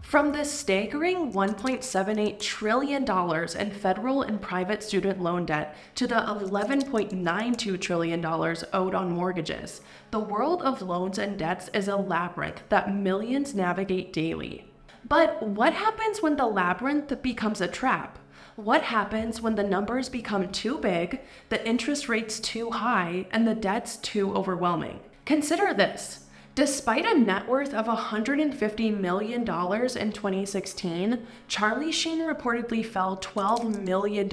From the staggering $1.78 trillion in federal and private student loan debt to the $11.92 trillion owed on mortgages, the world of loans and debts is a labyrinth that millions navigate daily. But what happens when the labyrinth becomes a trap? What happens when the numbers become too big, the interest rates too high, and the debts too overwhelming? Consider this. Despite a net worth of $150 million in 2016, Charlie Sheen reportedly fell $12 million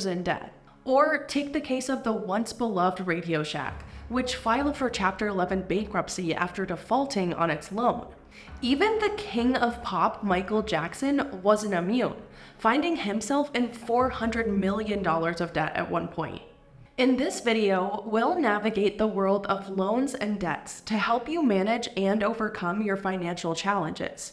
in debt. Or take the case of the once beloved RadioShack, which filed for Chapter 11 bankruptcy after defaulting on its loan. Even the king of pop, Michael Jackson, wasn't immune, finding himself in $400 million of debt at one point. In this video, we'll navigate the world of loans and debts to help you manage and overcome your financial challenges.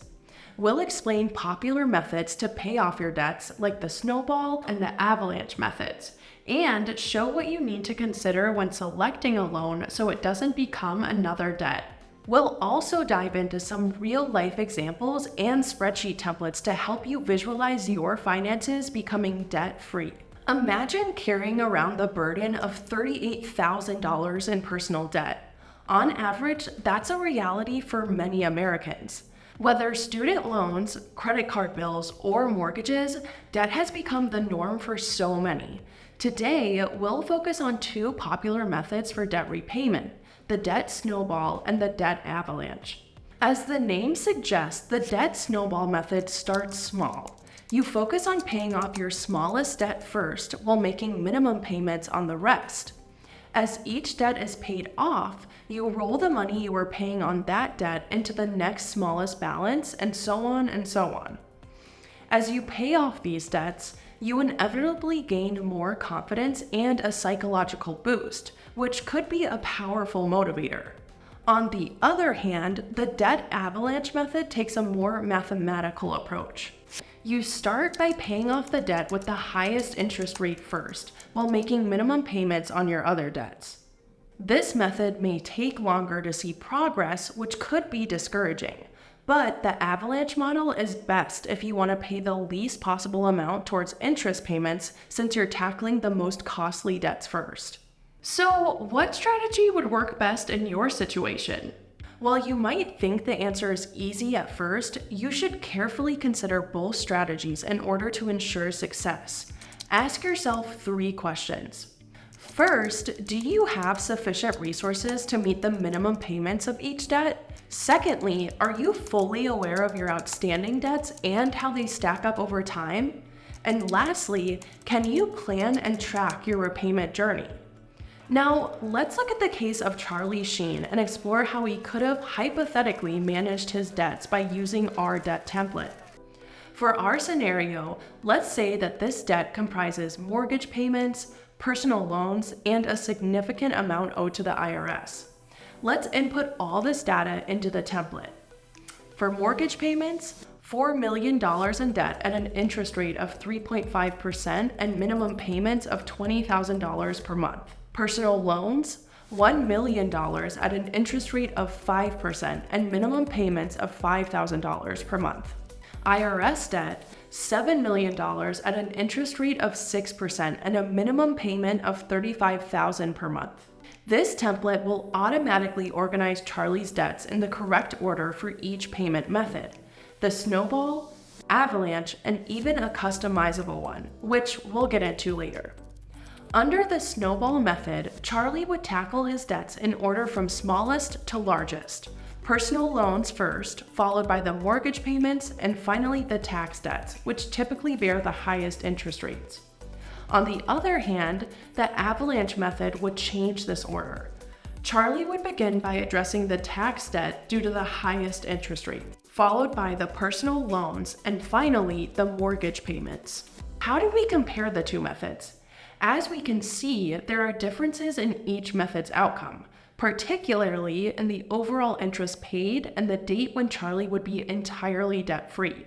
We'll explain popular methods to pay off your debts like the Snowball and the Avalanche methods, and show what you need to consider when selecting a loan so it doesn't become another debt. We'll also dive into some real-life examples and spreadsheet templates to help you visualize your finances becoming debt-free. Imagine carrying around the burden of $38,000 in personal debt. On average, that's a reality for many Americans. Whether student loans, credit card bills, or mortgages, debt has become the norm for so many. Today, we'll focus on two popular methods for debt repayment: the debt snowball and the debt avalanche. As the name suggests, the debt snowball method starts small. You focus on paying off your smallest debt first while making minimum payments on the rest. As each debt is paid off, you roll the money you were paying on that debt into the next smallest balance, and so on and so on. As you pay off these debts, you inevitably gain more confidence and a psychological boost, which could be a powerful motivator. On the other hand, the debt avalanche method takes a more mathematical approach. You start by paying off the debt with the highest interest rate first, while making minimum payments on your other debts. This method may take longer to see progress, which could be discouraging, but the avalanche model is best if you want to pay the least possible amount towards interest payments, since you're tackling the most costly debts first. So, what strategy would work best in your situation? While you might think the answer is easy at first, you should carefully consider both strategies in order to ensure success. Ask yourself 3 questions. First, do you have sufficient resources to meet the minimum payments of each debt? Secondly, are you fully aware of your outstanding debts and how they stack up over time? And lastly, can you plan and track your repayment journey? Now, let's look at the case of Charlie Sheen and explore how he could have hypothetically managed his debts by using our debt template. For our scenario, let's say that this debt comprises mortgage payments, personal loans, and a significant amount owed to the IRS. Let's input all this data into the template. For mortgage payments, $4 million in debt at an interest rate of 3.5% and minimum payments of $20,000 per month. Personal loans, $1 million at an interest rate of 5% and minimum payments of $5,000 per month. IRS debt, $7 million at an interest rate of 6% and a minimum payment of $35,000 per month. This template will automatically organize Charlie's debts in the correct order for each payment method: the snowball, avalanche, and even a customizable one, which we'll get into later. Under the snowball method, Charlie would tackle his debts in order from smallest to largest. Personal loans first, followed by the mortgage payments, and finally the tax debts, which typically bear the highest interest rates. On the other hand, the avalanche method would change this order. Charlie would begin by addressing the tax debt due to the highest interest rate, followed by the personal loans, and finally the mortgage payments. How do we compare the two methods? As we can see, there are differences in each method's outcome, particularly in the overall interest paid and the date when Charlie would be entirely debt-free.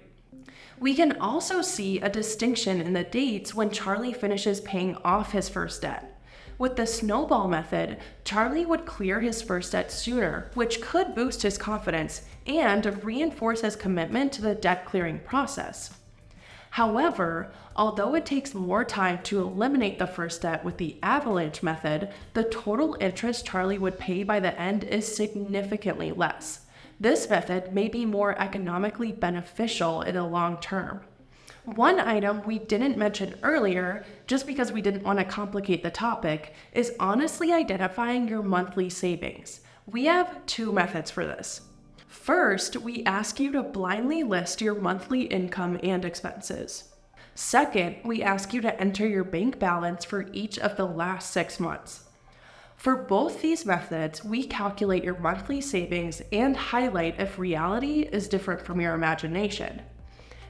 We can also see a distinction in the dates when Charlie finishes paying off his first debt. With the snowball method, Charlie would clear his first debt sooner, which could boost his confidence and reinforce his commitment to the debt clearing process. However, although it takes more time to eliminate the first debt with the avalanche method, the total interest Charlie would pay by the end is significantly less. This method may be more economically beneficial in the long term. One item we didn't mention earlier, just because we didn't want to complicate the topic, is honestly identifying your monthly savings. We have two methods for this. First, we ask you to blindly list your monthly income and expenses. Second, we ask you to enter your bank balance for each of the last 6 months. For both these methods, we calculate your monthly savings and highlight if reality is different from your imagination.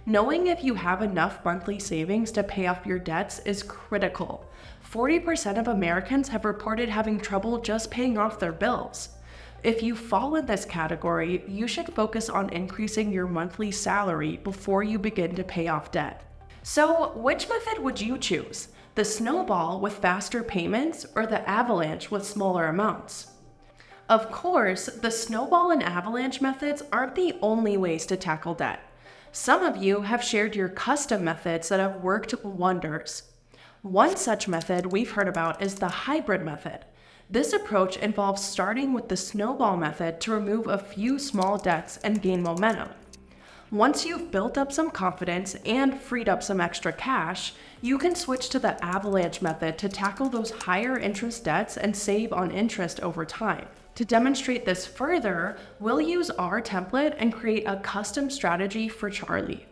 Knowing if you have enough monthly savings to pay off your debts is critical. 40% of Americans have reported having trouble just paying off their bills. If you fall in this category, you should focus on increasing your monthly salary before you begin to pay off debt. So, which method would you choose? The snowball with faster payments or the avalanche with smaller amounts? Of course, the snowball and avalanche methods aren't the only ways to tackle debt. Some of you have shared your custom methods that have worked wonders. One such method we've heard about is the hybrid method. This approach involves starting with the snowball method to remove a few small debts and gain momentum. Once you've built up some confidence and freed up some extra cash, you can switch to the avalanche method to tackle those higher interest debts and save on interest over time. To demonstrate this further, we'll use our template and create a custom strategy for Charlie.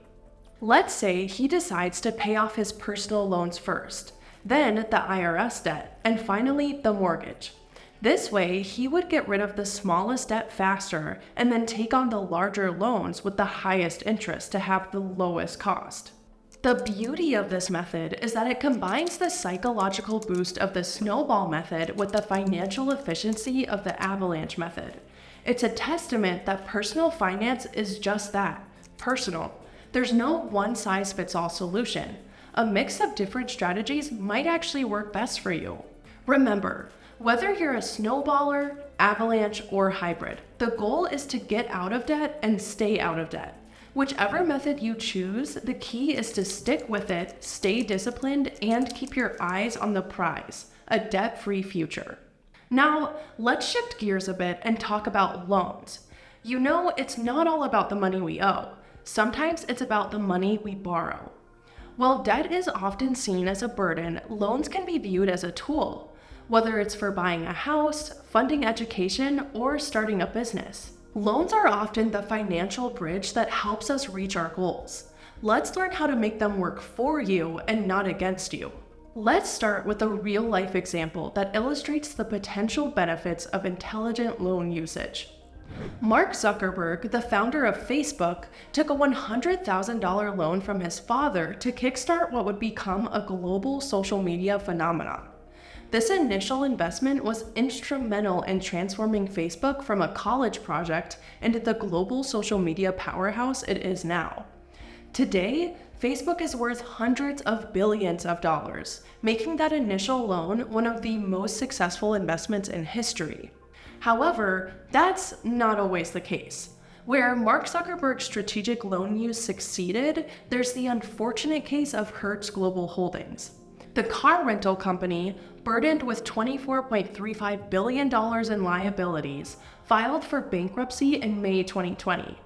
Let's say he decides to pay off his personal loans first, then the IRS debt, and finally the mortgage. This way, he would get rid of the smallest debt faster and then take on the larger loans with the highest interest to have the lowest cost. The beauty of this method is that it combines the psychological boost of the snowball method with the financial efficiency of the avalanche method. It's a testament that personal finance is just that, personal. There's no one-size-fits-all solution. A mix of different strategies might actually work best for you. Remember, whether you're a snowballer, avalanche, or hybrid, the goal is to get out of debt and stay out of debt. Whichever method you choose, the key is to stick with it, stay disciplined, and keep your eyes on the prize, a debt-free future. Now, let's shift gears a bit and talk about loans. You know, it's not all about the money we owe. Sometimes it's about the money we borrow. While debt is often seen as a burden, loans can be viewed as a tool, whether it's for buying a house, funding education, or starting a business. Loans are often the financial bridge that helps us reach our goals. Let's learn how to make them work for you and not against you. Let's start with a real-life example that illustrates the potential benefits of intelligent loan usage. Mark Zuckerberg, the founder of Facebook, took a $100,000 loan from his father to kickstart what would become a global social media phenomenon. This initial investment was instrumental in transforming Facebook from a college project into the global social media powerhouse it is now. Today, Facebook is worth hundreds of billions of dollars, making that initial loan one of the most successful investments in history. However, that's not always the case. Where Mark Zuckerberg's strategic loan use succeeded, there's the unfortunate case of Hertz Global Holdings. The car rental company, burdened with $24.35 billion in liabilities, filed for bankruptcy in May 2020.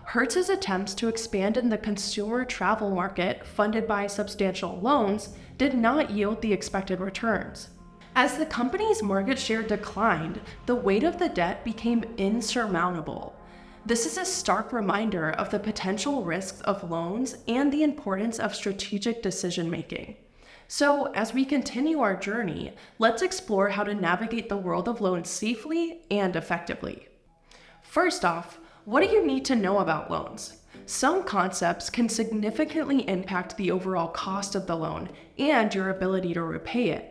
Hertz's attempts to expand in the consumer travel market, funded by substantial loans, did not yield the expected returns. As the company's market share declined, the weight of the debt became insurmountable. This is a stark reminder of the potential risks of loans and the importance of strategic decision-making. So, as we continue our journey, let's explore how to navigate the world of loans safely and effectively. First off, what do you need to know about loans? Some concepts can significantly impact the overall cost of the loan and your ability to repay it.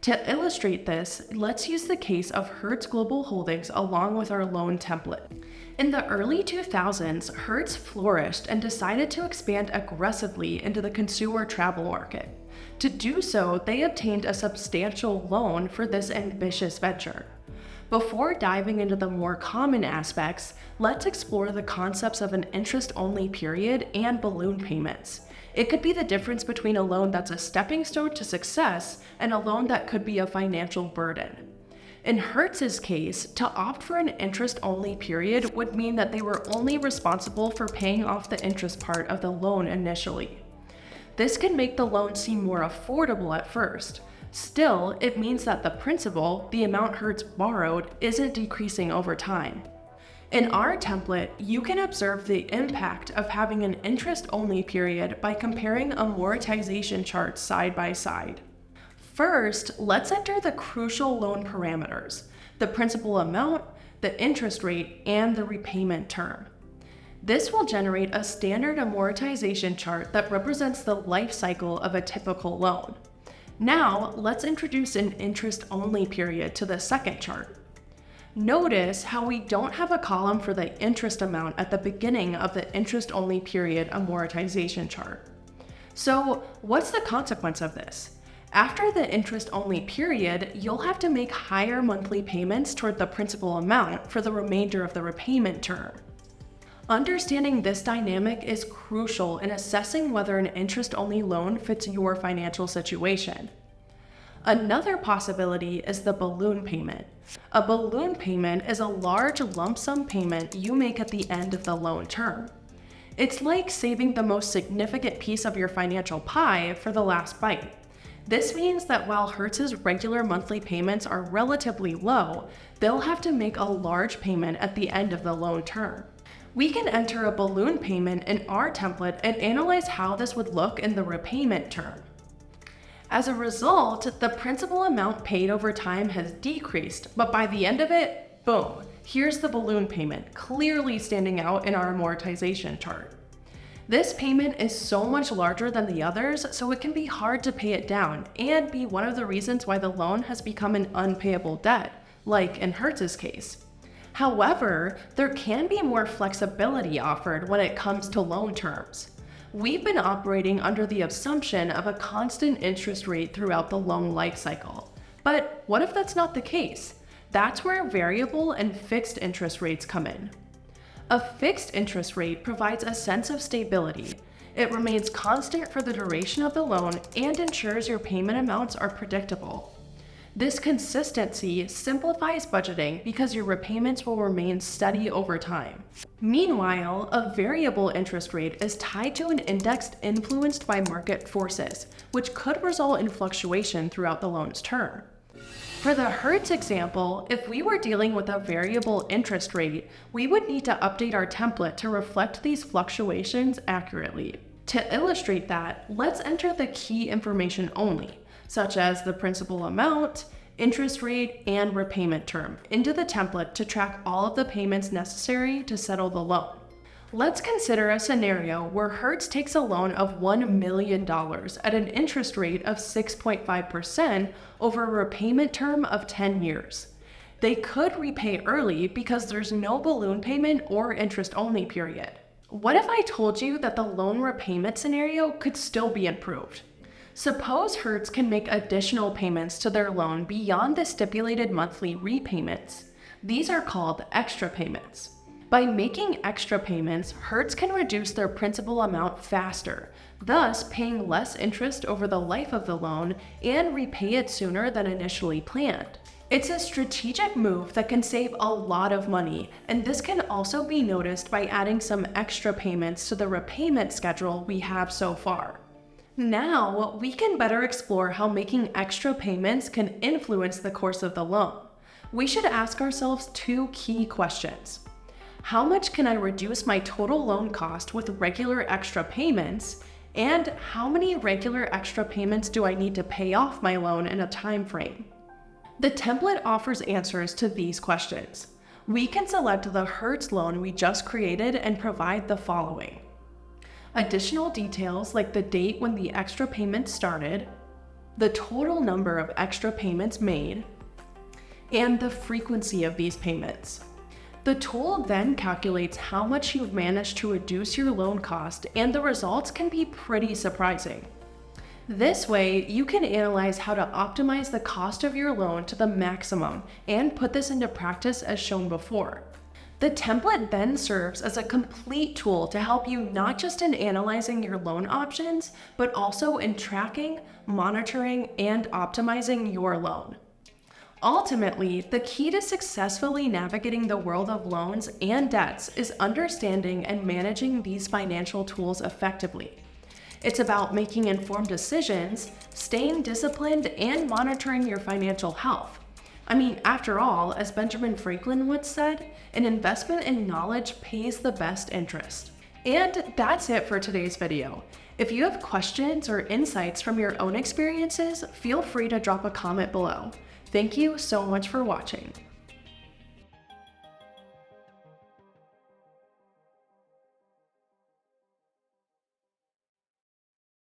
To illustrate this, let's use the case of Hertz Global Holdings along with our loan template. In the early 2000s, Hertz flourished and decided to expand aggressively into the consumer travel market. To do so, they obtained a substantial loan for this ambitious venture. Before diving into the more common aspects, let's explore the concepts of an interest-only period and balloon payments. It could be the difference between a loan that's a stepping stone to success and a loan that could be a financial burden. In Hertz's case, to opt for an interest-only period would mean that they were only responsible for paying off the interest part of the loan initially. This can make the loan seem more affordable at first. Still, it means that the principal, the amount Hertz borrowed, isn't decreasing over time. In our template, you can observe the impact of having an interest-only period by comparing amortization charts side by side. First, let's enter the crucial loan parameters: the principal amount, the interest rate, and the repayment term. This will generate a standard amortization chart that represents the life cycle of a typical loan. Now, let's introduce an interest-only period to the second chart. Notice how we don't have a column for the interest amount at the beginning of the interest-only period amortization chart. So, what's the consequence of this? After the interest-only period, you'll have to make higher monthly payments toward the principal amount for the remainder of the repayment term. Understanding this dynamic is crucial in assessing whether an interest-only loan fits your financial situation. Another possibility is the balloon payment. A balloon payment is a large lump sum payment you make at the end of the loan term. It's like saving the most significant piece of your financial pie for the last bite. This means that while Hertz's regular monthly payments are relatively low, they'll have to make a large payment at the end of the loan term. We can enter a balloon payment in our template and analyze how this would look in the repayment term. As a result, the principal amount paid over time has decreased, but by the end of it, boom, here's the balloon payment, clearly standing out in our amortization chart. This payment is so much larger than the others, so it can be hard to pay it down and be one of the reasons why the loan has become an unpayable debt, like in Hertz's case. However, there can be more flexibility offered when it comes to loan terms. We've been operating under the assumption of a constant interest rate throughout the loan life cycle. But what if that's not the case? That's where variable and fixed interest rates come in. A fixed interest rate provides a sense of stability. It remains constant for the duration of the loan and ensures your payment amounts are predictable. This consistency simplifies budgeting because your repayments will remain steady over time. Meanwhile, a variable interest rate is tied to an index influenced by market forces, which could result in fluctuation throughout the loan's term. For the Hertz example, if we were dealing with a variable interest rate, we would need to update our template to reflect these fluctuations accurately. To illustrate that, let's enter the key information only, such as the principal amount, interest rate, and repayment term, into the template to track all of the payments necessary to settle the loan. Let's consider a scenario where Hertz takes a loan of $1 million at an interest rate of 6.5% over a repayment term of 10 years. They could repay early because there's no balloon payment or interest-only period. What if I told you that the loan repayment scenario could still be improved? Suppose Hertz can make additional payments to their loan beyond the stipulated monthly repayments. These are called extra payments. By making extra payments, Hertz can reduce their principal amount faster, thus paying less interest over the life of the loan and repay it sooner than initially planned. It's a strategic move that can save a lot of money, and this can also be noticed by adding some extra payments to the repayment schedule we have so far. Now, we can better explore how making extra payments can influence the course of the loan. We should ask ourselves two key questions. How much can I reduce my total loan cost with regular extra payments? And how many regular extra payments do I need to pay off my loan in a time frame? The template offers answers to these questions. We can select the Hertz loan we just created and provide the following: additional details like the date when the extra payments started, the total number of extra payments made, and the frequency of these payments. The tool then calculates how much you've managed to reduce your loan cost, and the results can be pretty surprising. This way, you can analyze how to optimize the cost of your loan to the maximum and put this into practice as shown before. The template then serves as a complete tool to help you not just in analyzing your loan options, but also in tracking, monitoring, and optimizing your loan. Ultimately, the key to successfully navigating the world of loans and debts is understanding and managing these financial tools effectively. It's about making informed decisions, staying disciplined, and monitoring your financial health. I mean, after all, as Benjamin Franklin once said, an investment in knowledge pays the best interest. And that's it for today's video. If you have questions or insights from your own experiences, feel free to drop a comment below. Thank you so much for watching.